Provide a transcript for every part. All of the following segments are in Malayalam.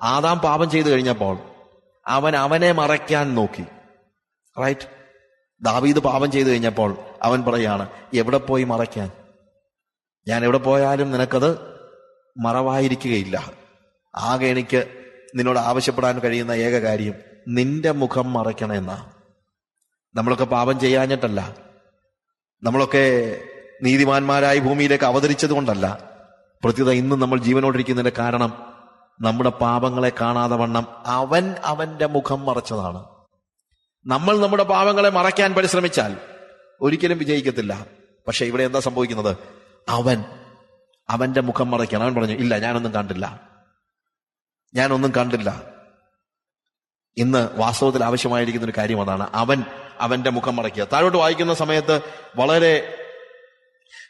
ആദാം പാപം ചെയ്തു കഴിഞ്ഞപ്പോൾ അവനെ മറയ്ക്കാൻ നോക്കി. റൈറ്റ്? ദാവീദ് പാപം ചെയ്തു കഴിഞ്ഞപ്പോൾ അവൻ പറയാണ്, എവിടെ പോയി മറയ്ക്കാൻ? ഞാൻ എവിടെ പോയാലും നിനക്കത് മറവായിരിക്കുകയില്ല. ആകെ എനിക്ക് നിന്നോട് ആവശ്യപ്പെടാൻ കഴിയുന്ന ഏക കാര്യം നിന്റെ മുഖം മറയ്ക്കണമെന്നാ. നമ്മളൊക്കെ പാപം ചെയ്യാഞ്ഞിട്ടല്ല, നമ്മളൊക്കെ നീതിമാന്മാരായി ഭൂമിയിലേക്ക് അവതരിച്ചത് കൊണ്ടല്ല. പ്രത്യുത ഇന്ന് നമ്മൾ ജീവനോടിരിക്കുന്നതിന്റെ കാരണം നമ്മുടെ പാപങ്ങളെ കാണാതെ വണ്ണം അവന്റെ മുഖം മറച്ചതാണ്. നമ്മൾ നമ്മുടെ പാപങ്ങളെ മറയ്ക്കാൻ പരിശ്രമിച്ചാൽ ഒരിക്കലും വിജയിക്കത്തില്ല. പക്ഷെ ഇവിടെ എന്താ സംഭവിക്കുന്നത്? അവന്റെ മുഖം മറയ്ക്കണം. അവൻ പറഞ്ഞു, ഇല്ല, ഞാനൊന്നും കണ്ടില്ല. ഇന്ന് വാസ്തവത്തിൽ ആവശ്യമായിരിക്കുന്ന ഒരു കാര്യം അതാണ്. അവന്റെ മുഖം മറയ്ക്കുക. താഴോട്ട് വായിക്കുന്ന സമയത്ത് വളരെ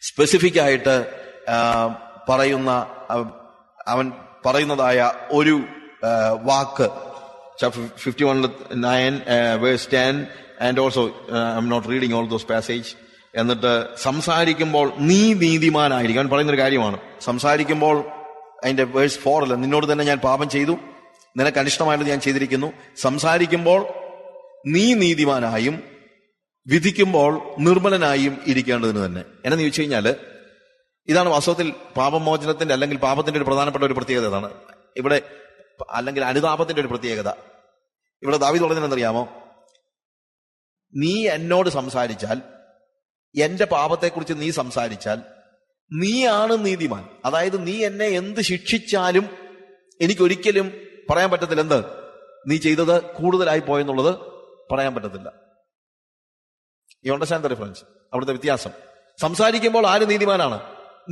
സ്പെസിഫിക് ആയിട്ട് അവൻ പറയുന്നതായ ഒരു വാക്ക് 51:9 verse 10 and also I'm not reading all those passage. എന്നിട്ട് സംസാരിക്കുമ്പോൾ നീ നീതിമാനായിരിക്കും. അവൻ പറയുന്നൊരു കാര്യമാണ്. സംസാരിക്കുമ്പോൾ അതിന്റെ വേഴ്സ് 4 നിന്നോട് തന്നെ ഞാൻ പാപം ചെയ്തു, നിനക്ക് അനിഷ്ടമായത് ഞാൻ ചെയ്തിരിക്കുന്നു. സംസാരിക്കുമ്പോൾ നീ നീതിമാനായും വിധിക്കുമ്പോൾ നിർമ്മലനായും ഇരിക്കേണ്ടതിന് തന്നെ. എന്നു ചോദിച്ചു കഴിഞ്ഞാല് ഇതാണ് വാസ്തവത്തിൽ പാപമോചനത്തിന്റെ അല്ലെങ്കിൽ പാപത്തിന്റെ ഒരു പ്രധാനപ്പെട്ട ഒരു പ്രത്യേകത ഇതാണ് ഇവിടെ, അല്ലെങ്കിൽ അനുതാപത്തിന്റെ ഒരു പ്രത്യേകത. ഇവിടെ ദാവീദ് പറഞ്ഞതെന്നറിയാമോ? നീ എന്നോട് സംസാരിച്ചാൽ, എന്റെ പാപത്തെക്കുറിച്ച് നീ സംസാരിച്ചാൽ, നീയാണ് നീതിമാൻ. അതായത് നീ എന്നെ എന്ത് ശിക്ഷിച്ചാലും എനിക്കൊരിക്കലും പറയാൻ പറ്റത്തില്ല എന്ത് നീ ചെയ്തത് കൂടുതലായി പോയെന്നുള്ളത് പറയാൻ പറ്റത്തില്ല. You understand the difference? അവിടുത്തെ വ്യത്യാസം. സംസാരിക്കുമ്പോൾ ആര് നീതിമാനാണ്?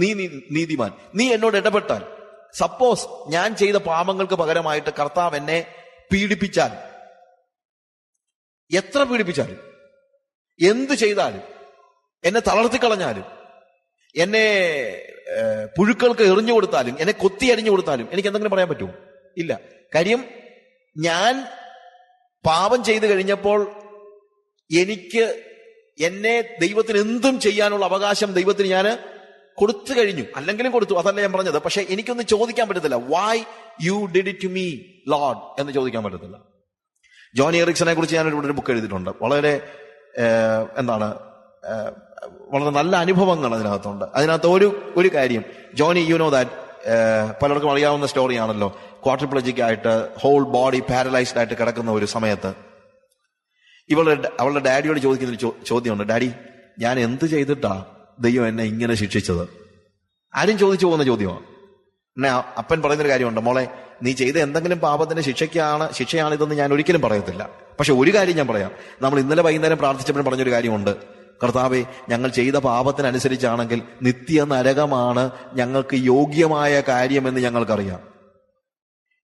നീ നീതിമാൻ. നീ എന്നോട് ഇടപെട്ടാൽ, സപ്പോസ് ഞാൻ ചെയ്ത പാപങ്ങൾക്ക് പകരമായിട്ട് കർത്താവ് എന്നെ പീഡിപ്പിച്ചാൽ, എത്ര പീഡിപ്പിച്ചാലും, എന്തു ചെയ്താലും, എന്നെ തളർത്തിക്കളഞ്ഞാലും, എന്നെ പുഴുക്കൾക്ക് എറിഞ്ഞു കൊടുത്താലും, എന്നെ കൊത്തി അരിഞ്ഞു കൊടുത്താലും എനിക്ക് എന്തെങ്കിലും പറയാൻ പറ്റുമോ? ഇല്ല. കാര്യം ഞാൻ പാപം ചെയ്തു കഴിഞ്ഞപ്പോൾ എന്നെ ദൈവത്തിന് എന്തും ചെയ്യാനുള്ള അവകാശം ദൈവത്തിന് ഞാൻ കൊടുത്തു കഴിഞ്ഞു. അല്ലെങ്കിലും കൊടുത്തു, അതല്ല ഞാൻ പറഞ്ഞത്. പക്ഷെ എനിക്കൊന്നും ചോദിക്കാൻ പറ്റത്തില്ല. Why you did it to me lord എന്ന് ചോദിക്കാൻ പറ്റത്തില്ല. ജോണി എറിക്സനെ കുറിച്ച് ഞാനൊരു ഇവിടെ ഒരു ബുക്ക് എഴുതിയിട്ടുണ്ട്. വളരെ വളരെ നല്ല അനുഭവങ്ങൾ അതിനകത്തുണ്ട്. അതിനകത്ത് ഒരു കാര്യം, ജോണി, യു നോ ദാറ്റ്, പലർക്കും അറിയാവുന്ന സ്റ്റോറിയാണല്ലോ. ക്വാഡ്രിപ്ലജിക് ആയിട്ട് ഹോൾ ബോഡി പാരലൈസ്ഡ് ആയിട്ട് കിടക്കുന്ന ഒരു സമയത്ത് അവളുടെ ഡാഡിയോട് ചോദിക്കുന്ന ഒരു ചോദ്യമുണ്ട്. ഡാഡി, ഞാൻ എന്ത് ചെയ്തിട്ടാ ദൈവം എന്നെ ഇങ്ങനെ ശിക്ഷിച്ചത്? ആരും ചോദിച്ചു പോകുന്ന ചോദ്യമാണ്. എന്നെ അപ്പൻ പറയുന്നൊരു കാര്യമുണ്ട്, മോളെ, നീ ചെയ്ത എന്തെങ്കിലും പാപത്തിന്റെ ശിക്ഷയാണിതെന്ന് ഞാൻ ഒരിക്കലും പറയത്തില്ല. പക്ഷെ ഒരു കാര്യം ഞാൻ പറയാം. നമ്മൾ ഇന്നലെ വൈകുന്നേരം പ്രാർത്ഥിച്ചപ്പോഴും പറഞ്ഞൊരു കാര്യമുണ്ട്. കർത്താവേ, ഞങ്ങൾ ചെയ്ത പാപത്തിനനുസരിച്ചാണെങ്കിൽ നിത്യ നരകമാണ് ഞങ്ങൾക്ക് യോഗ്യമായ കാര്യമെന്ന് ഞങ്ങൾക്കറിയാം.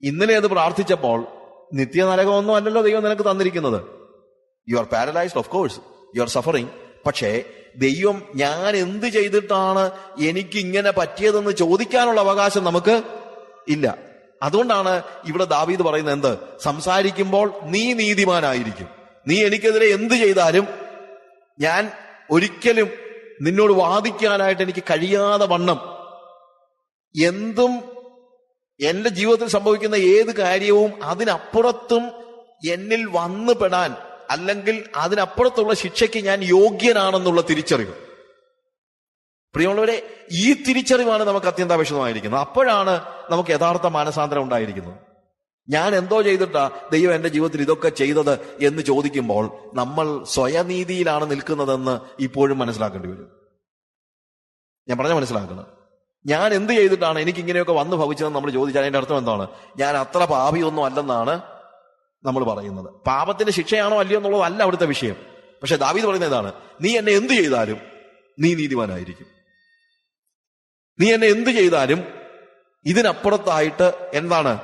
ഇന്നലെ അത് പ്രാർത്ഥിച്ചപ്പോൾ നിത്യനരകമൊന്നും അല്ലല്ലോ ദൈവം നിനക്ക് തന്നിരിക്കുന്നത്. You are paralysed, of course you are suffering. പക്ഷേ ദൈവം ഞാൻ എന്ത് ചെയ്തിട്ടാണ് എനിക്ക് ഇങ്ങനെ പറ്റിയതെന്ന് ചോദിക്കാനുള്ള അവകാശം നമുക്ക് ഇല്ല. അതുകൊണ്ടാണ് ഇവിടെ ദാവീദ് പറയുന്നത് എന്ത്? സംസാരിക്കുമ്പോൾ നീ നീതിമാനായിരിക്കും. നീ എനിക്കെതിരെ എന്ത് ചെയ്താലും ഞാൻ ഒരിക്കലും നിന്നോട് വാദിക്കാനായിട്ട് എനിക്ക് കഴിയാതെ വണ്ണം എന്തും എന്റെ ജീവിതത്തിൽ സംഭവിക്കുന്ന ഏത് കാര്യവും അതിനപ്പുറത്തും എന്നിൽ വന്നു പെടാൻ, അല്ലെങ്കിൽ അതിനപ്പുറത്തുള്ള ശിക്ഷയ്ക്ക് ഞാൻ യോഗ്യനാണെന്നുള്ള തിരിച്ചറിവ്. പ്രിയമുള്ളവരെ, ഈ തിരിച്ചറിവാണ് നമുക്ക് അത്യന്താപേക്ഷിതമായിരിക്കുന്നത്. അപ്പോഴാണ് നമുക്ക് യഥാർത്ഥ മാനസാന്തരം ഉണ്ടായിരിക്കുന്നത്. ഞാൻ എന്തോ ചെയ്തിട്ടാ ദൈവം എന്റെ ജീവിതത്തിൽ ഇതൊക്കെ ചെയ്തത് എന്ന് ചോദിക്കുമ്പോൾ നമ്മൾ സ്വയനീതിയിലാണ് നിൽക്കുന്നതെന്ന് ഇപ്പോഴും മനസ്സിലാക്കേണ്ടി വരും. ഞാൻ പറഞ്ഞ മനസ്സിലാക്കണം. ഞാൻ എന്ത് ചെയ്തിട്ടാണ് എനിക്ക് ഇങ്ങനെയൊക്കെ വന്നു ഭവിച്ചതെന്ന് നമ്മൾ ചോദിച്ചാൽ അതിന്റെ അർത്ഥം എന്താണ്? ഞാൻ അത്ര പാപിയൊന്നും അല്ലെന്നാണ് നമ്മൾ പറയുന്നത്. പാപത്തിന്റെ ശിക്ഷയാണോ അല്ലയോ എന്നുള്ളതല്ല അവിടുത്തെ വിഷയം. പക്ഷെ ദാവീദ് പറയുന്നത് ഇതാണ്, നീ എന്നെ എന്ത് ചെയ്താലും നീ നീതിമാനായിരിക്കും. നീ എന്നെ എന്ത് ചെയ്താലും ഇതിനപ്പുറത്തായിട്ട് എന്താണ്?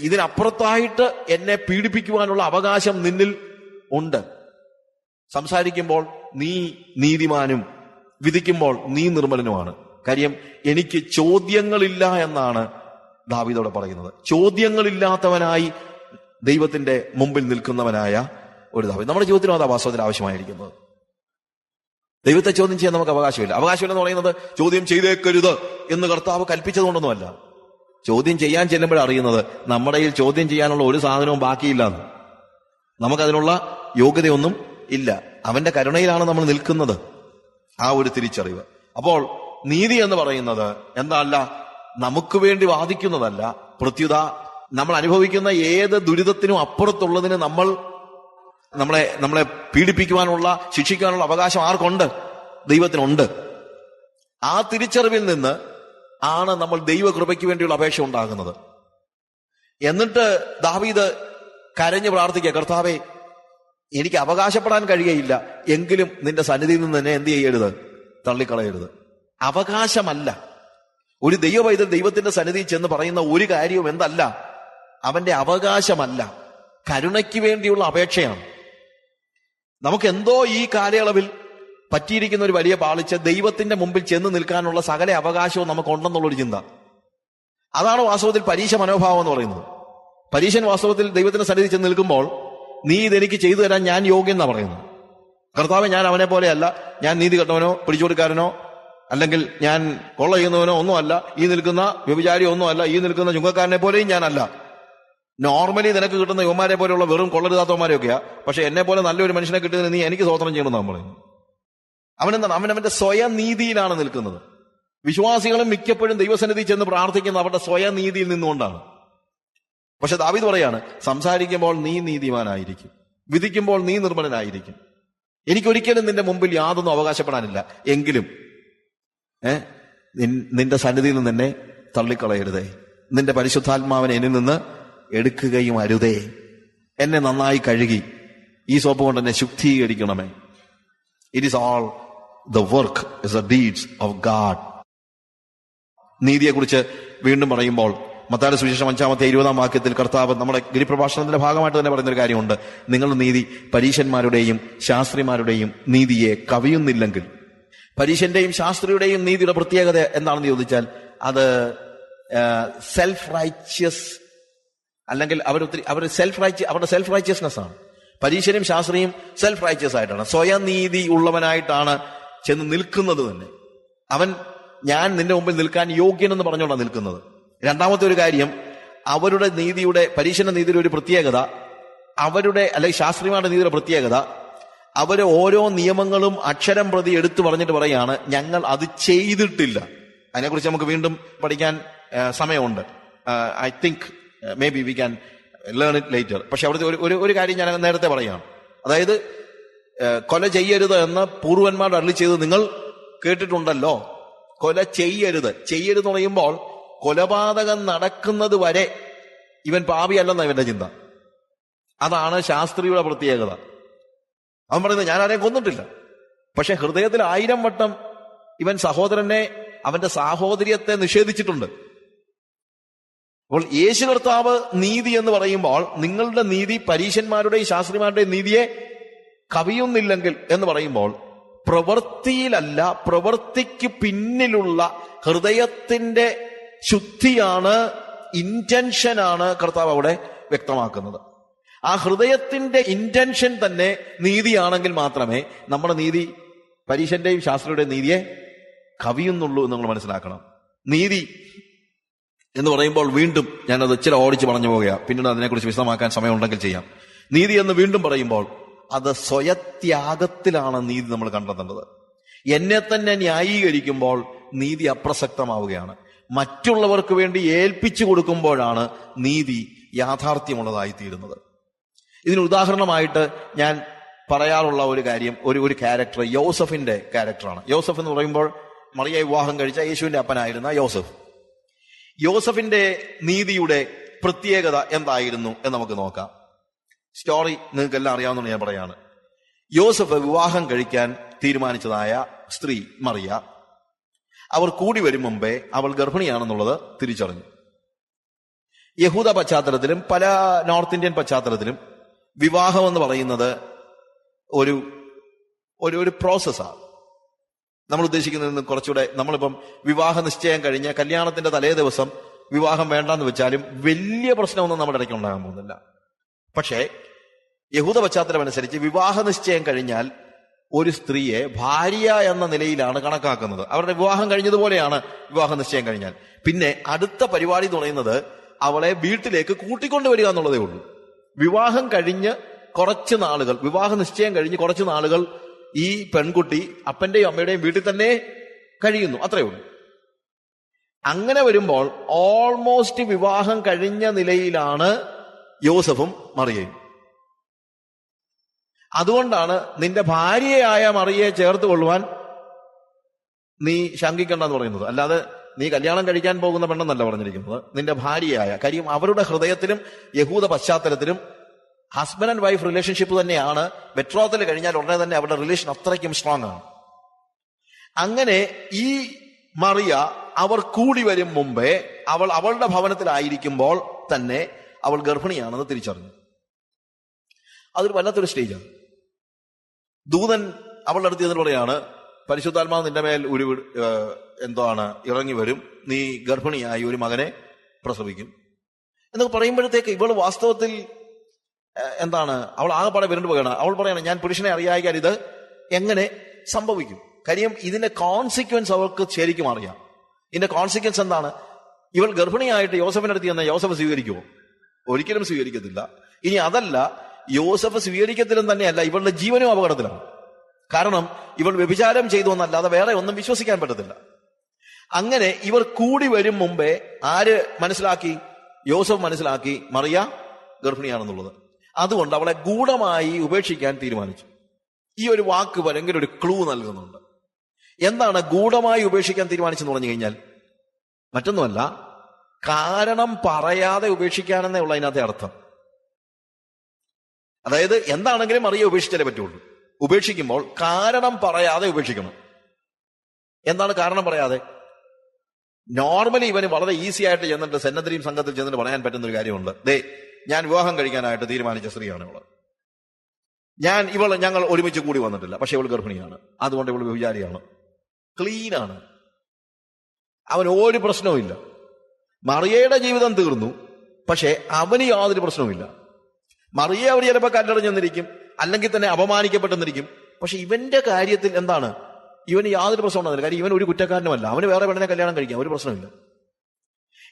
ഇതിനപ്പുറത്തായിട്ട് എന്നെ പീഡിപ്പിക്കുവാനുള്ള അവകാശം നിന്നിൽ ഉണ്ട്. സംസാരിക്കുമ്പോൾ നീ നീതിമാനും വിധിക്കുമ്പോൾ നീ നിർമ്മലനുമാണ്. കാര്യം എനിക്ക് ചോദ്യങ്ങളില്ല എന്നാണ് ദാവീദോടെ പറയുന്നത്. ചോദ്യങ്ങളില്ലാത്തവനായി ദൈവത്തിന്റെ മുമ്പിൽ നിൽക്കുന്നവനായ ഒരു ദാവീദ്. നമ്മുടെ ജീവിതത്തിലും അത് വാസ്തവത്തിൽ ആവശ്യമായിരിക്കുന്നത്. ദൈവത്തെ ചോദ്യം ചെയ്യാൻ നമുക്ക് അവകാശമില്ല. അവകാശമില്ലെന്ന് പറയുന്നത് ചോദ്യം ചെയ്തേക്കരുത് എന്ന് കർത്താവ് കൽപ്പിച്ചതുകൊണ്ടൊന്നുമല്ല. ചോദ്യം ചെയ്യാൻ ചെല്ലുമ്പോഴറിയുന്നത് നമ്മുടെ കയ്യിൽ ചോദ്യം ചെയ്യാനുള്ള ഒരു സാധനവും ബാക്കിയില്ലാന്ന്. നമുക്കതിനുള്ള യോഗ്യതയൊന്നും ഇല്ല. അവന്റെ കരുണയിലാണ് നമ്മൾ നിൽക്കുന്നത്. ആ ഒരു തിരിച്ചറിവ്. അപ്പോൾ നീതി എന്ന് പറയുന്നത് എന്തല്ല, നമുക്ക് വേണ്ടി വാദിക്കുന്നതല്ല. പ്രത്യുത നമ്മൾ അനുഭവിക്കുന്ന ഏത് ദുരിതത്തിനും അപ്പുറത്തുള്ളതിന് നമ്മളെ പീഡിപ്പിക്കുവാനുള്ള, ശിക്ഷിക്കാനുള്ള അവകാശം ആർക്കുണ്ട്? ദൈവത്തിനുണ്ട്. ആ തിരിച്ചറിവിൽ നിന്ന് ആണ് നമ്മൾ ദൈവകൃപയ്ക്ക് വേണ്ടിയുള്ള അപേക്ഷ ഉണ്ടാകുന്നത്. എന്നിട്ട് ദാവീദ് കരഞ്ഞു പ്രാർത്ഥിക്കുക, കർത്താവേ, എനിക്ക് അവകാശപ്പെടാൻ കഴിയയില്ല, എങ്കിലും നിന്റെ സന്നിധിയിൽ നിന്ന് തന്നെ എന്ത് ചെയ്യരുത്? തള്ളിക്കളയരുത്. അവകാശമല്ല. ഒരു ദൈവവൈദ്യൻ ദൈവത്തിന്റെ സന്നിധിയിൽ ചെന്ന് പറയുന്ന ഒരു കാര്യവും എന്തല്ല, അവന്റെ അവകാശമല്ല, കരുണയ്ക്ക് വേണ്ടിയുള്ള അപേക്ഷയാണ്. നമുക്കെന്തോ ഈ കാലയളവിൽ പറ്റിയിരിക്കുന്ന ഒരു വലിയ പാളിച്ച, ദൈവത്തിന്റെ മുമ്പിൽ ചെന്ന് നിൽക്കാനുള്ള സകല അവകാശവും നമുക്കുണ്ടെന്നുള്ളൊരു ചിന്ത. അതാണ് വാസ്തവത്തിൽ പരീക്ഷ മനോഭാവം എന്ന് പറയുന്നത്. പരീശൻ വാസ്തവത്തിൽ ദൈവത്തിന്റെ സന്നിധി ചെന്ന് നിൽക്കുമ്പോൾ, നീ ഇതെനിക്ക് ചെയ്തു തരാൻ ഞാൻ യോഗ്യൻ എന്നാ പറയുന്നത്. കർത്താവെ, ഞാൻ അവനെ പോലെയല്ല, ഞാൻ നീതി കെട്ടവനോ പിടിച്ചുകൊടുക്കാരനോ അല്ലെങ്കിൽ ഞാൻ കൊള്ള ചെയ്യുന്നവനോ ഒന്നുമല്ല, ഈ നിൽക്കുന്ന വ്യഭിചാരി ഒന്നുമല്ല, ഈ നിൽക്കുന്ന ചുങ്കക്കാരനെ പോലെയും ഞാനല്ല. നോർമലി നിനക്ക് കിട്ടുന്ന യുവമാരെ പോലെയുള്ള വെറും കൊള്ളരുതാത്തവന്മാരെയൊക്കെയാ, പക്ഷെ എന്നെ പോലെ നല്ലൊരു മനുഷ്യനെ കിട്ടുന്നതിന് നീ എനിക്ക് സ്വതന്ത്രം ചെയ്യണമെന്ന് നമ്മൾ പറയുന്നു. അവനെന്താണ്? അവനവന്റെ സ്വയം നീതിയിലാണ് നിൽക്കുന്നത്. വിശ്വാസികളും മിക്കപ്പോഴും ദൈവസന്നിധി ചെന്ന് പ്രാർത്ഥിക്കുന്ന അവരുടെ സ്വയം നീതിയിൽ നിന്നുകൊണ്ടാണ്. പക്ഷെ ദാവീദ് പറയാണ്, സംസാരിക്കുമ്പോൾ നീ നീതിമാനായിരിക്കും, വിധിക്കുമ്പോൾ നീ നിർമ്മലനായിരിക്കും. എനിക്കൊരിക്കലും നിന്റെ മുമ്പിൽ യാതൊന്നും അവകാശപ്പെടാനില്ല, എങ്കിലും നിന്റെ സന്നിധിയിൽ നിന്ന് എന്നെ തള്ളിക്കളയരുതേ. നിന്റെ പരിശുദ്ധാത്മാവിനെ എന്നിൽ നിന്ന് എടുക്കുകയും അരുതേ. എന്നെ നന്നായി കഴുകി ഈ സോപ്പ് കൊണ്ട് എന്നെ ശുദ്ധീകരിക്കണമേ. It is all the work is the deeds of God. നീതിയെക്കുറിച്ച് വീണ്ടും പറയുമ്പോൾ മത്തായിയുടെ സുവിശേഷം 5-20 വാക്യത്തിൽ കർത്താവ് നമ്മുടെ ഗിരിപ്രഭാഷണത്തിന്റെ ഭാഗമായിട്ട് തന്നെ പറയുന്നൊരു കാര്യമുണ്ട്. നിങ്ങളുടെ നീതി പരീശന്മാരുടെയും ശാസ്ത്രിമാരുടെയും നീതിയെ കവിയുന്നില്ലെങ്കിൽ. പരീശന്റെയും ശാസ്ത്രിയുടെയും നീതിയുടെ പ്രത്യേകത എന്താണെന്ന് ചോദിച്ചാൽ, അത് സെൽഫ് റൈച്ചിയസ്, അല്ലെങ്കിൽ അവരുടെ സെൽഫ് റൈച്ചിയസ്നെസ് ആണ്. പരീശനും ശാസ്ത്രിയും സെൽഫ് റൈച്ചിയസ് ആയിട്ടാണ്, സ്വയം നീതി ഉള്ളവനായിട്ടാണ് ചെന്ന് നിൽക്കുന്നത് തന്നെ. ഞാൻ നിന്റെ മുമ്പിൽ നിൽക്കാൻ യോഗ്യനെന്ന് പറഞ്ഞുകൊണ്ടാണ് നിൽക്കുന്നത്. രണ്ടാമത്തെ ഒരു കാര്യം, അവരുടെ നീതിയുടെ, പരീശന്റെ നീതിയുടെ ഒരു പ്രത്യേകത, അല്ലെങ്കിൽ ശാസ്ത്രിമാരുടെ നീതിയുടെ പ്രത്യേകത, അവര് ഓരോ നിയമങ്ങളും അക്ഷരം പ്രതി എടുത്തു പറഞ്ഞിട്ട് പറയാണ്, ഞങ്ങൾ അത് ചെയ്തിട്ടില്ല. അതിനെക്കുറിച്ച് നമുക്ക് വീണ്ടും പഠിക്കാൻ സമയമുണ്ട്. I think may be we can learn it later. പക്ഷെ അവിടുത്തെ ഒരു കാര്യം ഞാൻ നേരത്തെ പറയാം. അതായത് കൊല ചെയ്യരുത് എന്ന് പൂർവന്മാർ അരുളി ചെയ്ത് നിങ്ങൾ കേട്ടിട്ടുണ്ടല്ലോ. കൊല ചെയ്യരുത് എന്ന് പറയുമ്പോൾ കൊലപാതകം നടക്കുന്നത് വരെ ഇവൻ പാപിയല്ലെന്ന ഇവന്റെ ചിന്ത. അതാണ് ശാസ്ത്രിയുടെ പ്രത്യേകത. അവൻ പറയുന്നത്, ഞാൻ ആരെയും കൊന്നിട്ടില്ല, പക്ഷെ ഹൃദയത്തിൽ 1000 വട്ടം ഇവൻ സഹോദരനെ, അവന്റെ സാഹോദര്യത്തെ നിഷേധിച്ചിട്ടുണ്ട്. അപ്പോൾ യേശു കർത്താവ് നീതി എന്ന് പറയുമ്പോൾ, നിങ്ങളുടെ നീതി പരീശന്മാരുടെയും ശാസ്ത്രിമാരുടെയും നീതിയെ കവിയുന്നില്ലെങ്കിൽ എന്ന് പറയുമ്പോൾ, പ്രവൃത്തിയിലല്ല, പ്രവൃത്തിക്ക് പിന്നിലുള്ള ഹൃദയത്തിന്റെ ശുദ്ധിയാണ്, ഇന്റൻഷനാണ് കർത്താവ് അവിടെ വ്യക്തമാക്കുന്നത്. ആ ഹൃദയത്തിന്റെ ഇന്റൻഷൻ തന്നെ നീതിയാണെങ്കിൽ മാത്രമേ നമ്മുടെ നീതി പരീശന്റെയും ശാസ്ത്രിയുടെയും നീതിയെ കവിയുന്നുള്ളൂ എന്ന് നമ്മൾ മനസ്സിലാക്കണം. നീതി എന്ന് പറയുമ്പോൾ വീണ്ടും ഞാനത് ഇച്ചിരി ഓടിച്ച് പറഞ്ഞു പോകുക, പിന്നീട് അതിനെക്കുറിച്ച് വിശദമാക്കാൻ സമയമുണ്ടെങ്കിൽ ചെയ്യാം. നീതി എന്ന് വീണ്ടും പറയുമ്പോൾ അത് സ്വയത്യാഗത്തിലാണ് നീതി നമ്മൾ കണ്ടെത്തേണ്ടത്. എന്നെ തന്നെ ന്യായീകരിക്കുമ്പോൾ നീതി അപ്രസക്തമാവുകയാണ്. മറ്റുള്ളവർക്ക് വേണ്ടി ഏൽപ്പിച്ചു കൊടുക്കുമ്പോഴാണ് നീതി യാഥാർത്ഥ്യമുള്ളതായിത്തീരുന്നത്. ഇതിന് ഉദാഹരണമായിട്ട് ഞാൻ പറയാറുള്ള ഒരു കാര്യം, ഒരു ക്യാരക്ടർ യോസഫിന്റെ ക്യാരക്ടറാണ്. യോസഫ് എന്ന് പറയുമ്പോൾ മറിയ വിവാഹം കഴിച്ച യേശുവിന്റെ അപ്പനായിരുന്ന യോസഫ്. യോസഫിന്റെ നീതിയുടെ പ്രത്യേകത എന്തായിരുന്നു എന്ന് നമുക്ക് നോക്കാം. സ്റ്റോറി നിങ്ങൾക്ക് എല്ലാം അറിയാവുന്ന ഞാൻ പറയാണ്. യോസഫ് വിവാഹം കഴിക്കാൻ തീരുമാനിച്ചതായ സ്ത്രീ മറിയ, അവർ കൂടി വരും മുമ്പേ അവൾ ഗർഭിണിയാണെന്നുള്ളത് തിരിച്ചറിഞ്ഞു. യഹൂദ പശ്ചാത്തലത്തിലും പല നോർത്ത് ഇന്ത്യൻ പശ്ചാത്തലത്തിലും വിവാഹം എന്ന് പറയുന്നത് ഒരു പ്രോസസ്സാണ്. നമ്മൾ ഉദ്ദേശിക്കുന്നതിന് കുറച്ചുകൂടെ, നമ്മളിപ്പം വിവാഹ നിശ്ചയം കഴിഞ്ഞ് കല്യാണത്തിന്റെ തലേ ദിവസം വിവാഹം വേണ്ടെന്ന് വെച്ചാലും വലിയ പ്രശ്നമൊന്നും നമ്മുടെ ഇടയ്ക്ക് ഉണ്ടാകാൻ പോകുന്നില്ല. പക്ഷേ യഹൂദ പശ്ചാത്തലം അനുസരിച്ച് വിവാഹ നിശ്ചയം കഴിഞ്ഞാൽ ഒരു സ്ത്രീയെ ഭാര്യ എന്ന നിലയിലാണ് കണക്കാക്കുന്നത്. അവരുടെ വിവാഹം കഴിഞ്ഞതുപോലെയാണ് വിവാഹ നിശ്ചയം കഴിഞ്ഞാൽ. പിന്നെ അടുത്ത പരിപാടി എന്ന് പറയുന്നത് അവളെ വീട്ടിലേക്ക് കൂട്ടിക്കൊണ്ടുവരിക എന്നുള്ളതേ ഉള്ളൂ. വിവാഹം കഴിഞ്ഞ് കുറച്ച് നാളുകൾ, വിവാഹ നിശ്ചയം കഴിഞ്ഞ് കുറച്ച് നാളുകൾ ഈ പെൺകുട്ടി അപ്പന്റെയും അമ്മയുടെയും വീട്ടിൽ തന്നെ കഴിയുന്നു, അത്രയേ ഉള്ളൂ. അങ്ങനെ വരുമ്പോൾ ഓൾമോസ്റ്റ് വിവാഹം കഴിഞ്ഞ നിലയിലാണ് യോസഫും മറിയയും. അതുകൊണ്ടാണ് നിന്റെ ഭാര്യയായ മറിയയെ ചേർത്ത് കൊള്ളുവാൻ നീ ശങ്കിക്കണ്ടെന്ന് പറയുന്നത്. അല്ലാതെ നീ കല്യാണം കഴിക്കാൻ പോകുന്ന പെണ്ണെന്നല്ല പറഞ്ഞിരിക്കുന്നത്, നിന്റെ ഭാര്യയായ. കാര്യം അവരുടെ ഹൃദയത്തിലും യഹൂദ പശ്ചാത്തലത്തിലും ഹസ്ബൻഡ് ആൻഡ് വൈഫ് റിലേഷൻഷിപ്പ് തന്നെയാണ്. ബെട്രോത്തിൽ കഴിഞ്ഞാൽ ഉടനെ തന്നെ അവരുടെ റിലേഷൻ അത്രയ്ക്കും സ്ട്രോങ് ആണ്. അങ്ങനെ ഈ മറിയ അവർ കൂടി വരും മുമ്പേ അവളുടെ ഭവനത്തിലായിരിക്കുമ്പോൾ തന്നെ അവൾ ഗർഭിണിയാണെന്ന് തിരിച്ചറിഞ്ഞു. അതൊരു വല്ലാത്തൊരു സ്റ്റേജാണ്. ദൂതൻ അവളുടെ അടുത്ത് ചെന്നിട്ട് പറയാണ്, പരിശുദ്ധാത്മാവ് നിന്റെ മേൽ ഒരു ഇറങ്ങി വരും, നീ ഗർഭിണിയായി ഒരു മകനെ പ്രസവിക്കും എന്നൊക്കെ പറയുമ്പോഴത്തേക്ക് ഇവൾ വാസ്തവത്തിൽ അവൾ ആകെപ്പാടെ വിരണ്ടു പോവുകയാണ്. അവൾ പറയാണ്, ഞാൻ പുരുഷനെ അറിയാൻ ഇത് എങ്ങനെ സംഭവിക്കും? കാര്യം ഇതിന്റെ കോൺസിക്വൻസ് അവൾക്ക് ശരിക്കും അറിയാം. ഇതിന്റെ കോൺസിക്വൻസ് എന്താണ്? ഇവൾ ഗർഭിണിയായിട്ട് യോസഫിന്റെ അടുത്ത് ചെന്നാൽ യോസഫ് സ്വീകരിക്കുമോ? ഒരിക്കലും സ്വീകരിക്കത്തില്ല. ഇനി അതല്ല, യോസഫ് സ്വീകരിക്കത്തിലും തന്നെയല്ല, ഇവളുടെ ജീവനും അപകടത്തിലാണ്. കാരണം ഇവൾ വ്യഭിചാരം ചെയ്തു എന്നല്ലാതെ വേറെ ഒന്നും വിശ്വസിക്കാൻ പറ്റത്തില്ല. അങ്ങനെ ഇവർ കൂടി വരും മുമ്പേ ആര് മനസ്സിലാക്കി? യോസഫ് മനസ്സിലാക്കി മറിയ ഗർഭിണിയാണെന്നുള്ളത്. അതുകൊണ്ട് അവളെ ഗൂഢമായി ഉപേക്ഷിക്കാൻ തീരുമാനിച്ചു. ഈ ഒരു വാക്ക് ഭയങ്കര ഒരു ക്ലൂ നൽകുന്നുണ്ട്. എന്താണ് ഗൂഢമായി ഉപേക്ഷിക്കാൻ തീരുമാനിച്ചെന്ന് പറഞ്ഞു കഴിഞ്ഞാൽ മറ്റൊന്നുമല്ല, കാരണം പറയാതെ ഉപേക്ഷിക്കാനെന്നേ ഉള്ള അതിനകത്തെ അർത്ഥം. അതായത് എന്താണെങ്കിലും മറിയ ഉപേക്ഷിച്ചാലേ പറ്റുള്ളൂ. ഉപേക്ഷിക്കുമ്പോൾ കാരണം പറയാതെ ഉപേക്ഷിക്കണം. എന്താണ് കാരണം പറയാതെ? നോർമലി ഇവന് വളരെ ഈസി ആയിട്ട് ചെന്നിട്ട് സെന്നദ്രീം സംഘത്തിൽ ചെന്നിട്ട് പറയാൻ പറ്റുന്ന ഒരു കാര്യമുണ്ട്. ഞാൻ വിവാഹം കഴിക്കാനായിട്ട് തീരുമാനിച്ച സ്ത്രീയാണ് ഇവള്, ഞങ്ങൾ ഒരുമിച്ച് കൂടി വന്നിട്ടില്ല, പക്ഷെ ഇവൾ ഗർഭിണിയാണ്, അതുകൊണ്ട് ഇവൾ വ്യഭിചാരിയാണ്. ക്ലീനാണ്, അവന് ഒരു പ്രശ്നവുമില്ല. മറിയയുടെ ജീവിതം തീർന്നു, പക്ഷെ അവന് യാതൊരു പ്രശ്നവുമില്ല. മറിയ അവർ ചിലപ്പോൾ കല്ലെറിഞ്ഞെന്നിരിക്കും, അല്ലെങ്കിൽ തന്നെ അപമാനിക്കപ്പെട്ടെന്നിരിക്കും. പക്ഷെ ഇവന്റെ കാര്യത്തിൽ ഇവന് യാതൊരു പ്രശ്നം ഉണ്ടാവില്ല. കാര്യം ഇവൻ ഒരു കുറ്റക്കാരനുമല്ല, അവന് വേറെ പെണ്ണിനെ കല്യാണം കഴിക്കാം, ഒരു പ്രശ്നമില്ല.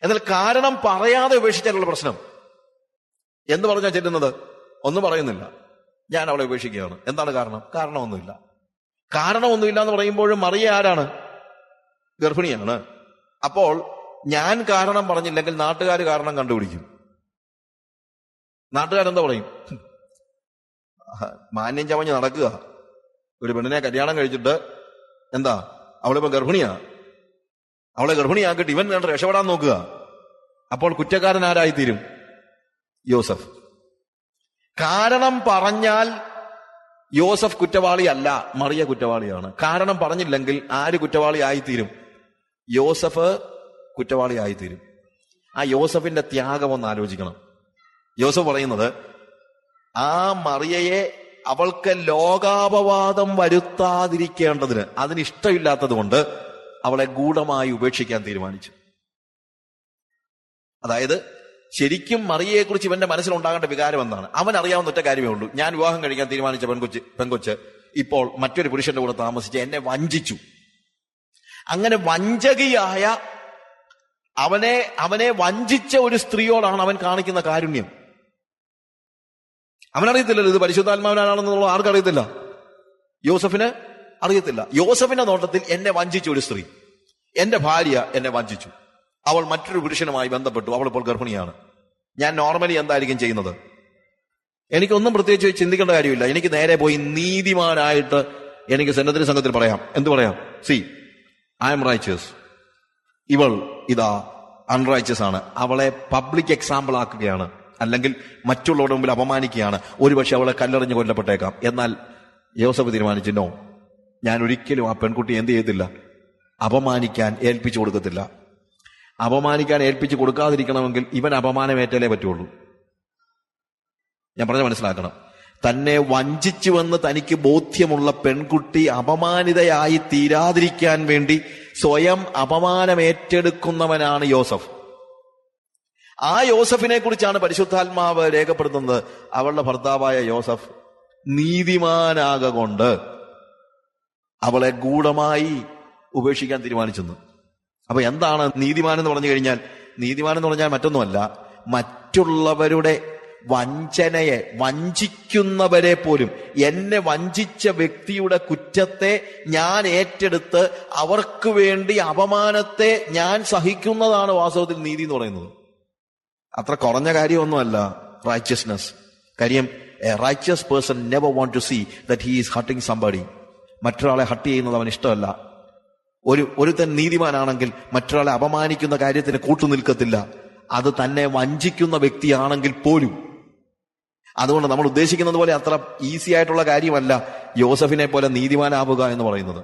എന്നാൽ കാരണം പറയാതെ ഉപേക്ഷിച്ചാലുള്ള പ്രശ്നം എന്ന് പറഞ്ഞാൽ ചെല്ലുന്നത് ഒന്നും പറയുന്നില്ല, ഞാൻ അവളെ ഉപേക്ഷിക്കുകയാണ്. എന്താണ് കാരണം? കാരണമൊന്നുമില്ല. കാരണമൊന്നുമില്ല എന്ന് പറയുമ്പോഴും മറിയ ആരാണ്? ഗർഭിണിയാണ്. അപ്പോൾ ഞാൻ കാരണം പറഞ്ഞില്ലെങ്കിൽ നാട്ടുകാർ കാരണം കണ്ടുപിടിക്കും. നാട്ടുകാരെന്താ പറയും? മാന്യം ചമഞ്ഞ് നടക്കുക, ഒരു പെണ്ണിനെ കല്യാണം കഴിച്ചിട്ട് അവളിപ്പോ ഗർഭിണിയാ, അവളെ ഗർഭിണിയാക്കിയിട്ട് ഇവൻ വേണ്ട രക്ഷപ്പെടാൻ നോക്കുക. അപ്പോൾ കുറ്റക്കാരൻ ആരായിത്തീരും? യോസഫ്. കാരണം പറഞ്ഞാൽ യോസഫ് കുറ്റവാളി അല്ല, മറിയ കുറ്റവാളിയാണ്. കാരണം പറഞ്ഞില്ലെങ്കിൽ ആര് കുറ്റവാളി ആയിത്തീരും? യോസഫ് കുറ്റവാളി ആയിത്തീരും. ആ യോസഫിന്റെ ത്യാഗം ഒന്ന് ആലോചിക്കണം. യോസഫ് പറയുന്നത്, ആ മറിയയെ അവൾക്ക് ലോകാപവാദം വരുത്താതിരിക്കേണ്ടതിന്, അതിനിഷ്ടമില്ലാത്തത് കൊണ്ട് അവളെ ഗൂഢമായി ഉപേക്ഷിക്കാൻ തീരുമാനിച്ചു. അതായത് ശരിക്കും മറിയയെക്കുറിച്ച് ഇവന്റെ മനസ്സിലുണ്ടാകേണ്ട വികാരം എന്താണ്? അവൻ അറിയാവുന്ന ഒറ്റ കാര്യമേ ഉള്ളൂ, ഞാൻ വിവാഹം കഴിക്കാൻ തീരുമാനിച്ച പെൺകൊച്ച് ഇപ്പോൾ മറ്റൊരു പുരുഷന്റെ കൂടെ താമസിച്ച് എന്നെ വഞ്ചിച്ചു. അങ്ങനെ വഞ്ചകിയായ അവനെ വഞ്ചിച്ച ഒരു സ്ത്രീയോടാണ് അവൻ കാണിക്കുന്ന കാരുണ്യം. അവനറിയത്തില്ലല്ലോ ഇത് പരിശുദ്ധാത്മാവിനാണെന്നുള്ള ആർക്കറിയത്തില്ല, യോസഫിന് അറിയത്തില്ല. യോസഫിന്റെ നോട്ടത്തിൽ എന്നെ വഞ്ചിച്ച ഒരു സ്ത്രീ, എന്റെ ഭാര്യ എന്നെ വഞ്ചിച്ചു, അവൾ മറ്റൊരു പുരുഷനുമായി ബന്ധപ്പെട്ടു, അവൾ ഇപ്പോൾ ഗർഭിണിയാണ്. ഞാൻ നോർമലി എന്തായിരിക്കും ചെയ്യുന്നത്? എനിക്കൊന്നും പ്രത്യേകിച്ച് ചിന്തിക്കേണ്ട കാര്യമില്ല. എനിക്ക് നേരെ പോയി നീതിമാനായിട്ട് എനിക്ക് സന്നദ്ധ സംഘത്തിൽ പറയാം. എന്ത് പറയാം? ഐ എം റൈച്ചസ്, ഇവൾ അൺറൈച്ചസ് ആണ്. അവളെ പബ്ലിക് എക്സാമ്പിൾ ആക്കുകയാണ്, അല്ലെങ്കിൽ മറ്റുള്ളവരുടെ മുമ്പിൽ അപമാനിക്കുകയാണ്. ഒരുപക്ഷെ അവളെ കല്ലെറിഞ്ഞ് കൊല്ലപ്പെട്ടേക്കാം. എന്നാൽ യോസഫ് തീരുമാനിച്ചു, നോ, ഞാൻ ഒരിക്കലും ആ പെൺകുട്ടി എന്ത് ചെയ്യത്തില്ല, അപമാനിക്കാൻ ഏൽപ്പിച്ചു കൊടുക്കത്തില്ല. അപമാനിക്കാൻ ഏൽപ്പിച്ചു കൊടുക്കാതിരിക്കണമെങ്കിൽ ഇവൻ അപമാനമേറ്റാലേ പറ്റുള്ളൂ. ഞാൻ പറഞ്ഞ മനസ്സിലാക്കണം. തന്നെ വഞ്ചിച്ചുവെന്ന് തനിക്ക് ബോധ്യമുള്ള പെൺകുട്ടി അപമാനിതയായി തീരാതിരിക്കാൻ വേണ്ടി സ്വയം അപമാനമേറ്റെടുക്കുന്നവനാണ് യോസഫ്. ആ യോസഫിനെ കുറിച്ചാണ് പരിശുദ്ധാത്മാവ് രേഖപ്പെടുത്തുന്നത്. അവളുടെ ഭർത്താവായ യോസഫ് നീതിമാനാകൊണ്ട് അവളെ ഗൂഢമായി ഉപേക്ഷിക്കാൻ തീരുമാനിച്ചെന്ന്. അപ്പൊ എന്താണ് നീതിമാൻ എന്ന് പറഞ്ഞു കഴിഞ്ഞാൽ? നീതിമാൻ എന്ന് പറഞ്ഞാൽ മറ്റൊന്നുമല്ല, മറ്റുള്ളവരുടെ വഞ്ചനയെ, വഞ്ചിക്കുന്നവരെ പോലും, എന്നെ വഞ്ചിച്ച വ്യക്തിയുടെ കുറ്റത്തെ ഞാൻ ഏറ്റെടുത്ത് അവർക്ക് വേണ്ടി അപമാനത്തെ ഞാൻ സഹിക്കുന്നതാണ് വാസ്തവത്തിൽ നീതി എന്ന് പറയുന്നത്. അത്ര കുറഞ്ഞ കാര്യമൊന്നുമല്ല റൈച്ചസ്നെസ്. കാര്യം a righteous person never want to see that he is hurting somebody. മറ്റൊരാളെ ഹർട്ട് ചെയ്യുന്നത് അവൻ ഇഷ്ടമല്ല. ഒരുത്തൻ നീതിമാനാണെങ്കിൽ മറ്റൊരാളെ അപമാനിക്കുന്ന കാര്യത്തിന് കൂട്ടുനിൽക്കത്തില്ല, അത് തന്നെ വഞ്ചിക്കുന്ന വ്യക്തിയാണെങ്കിൽ പോലും. അതുകൊണ്ട് നമ്മൾ ഉദ്ദേശിക്കുന്നത് പോലെ അത്ര ഈസി ആയിട്ടുള്ള കാര്യമല്ല യോസഫിനെ പോലെ നീതിമാനാവുക എന്ന് പറയുന്നത്.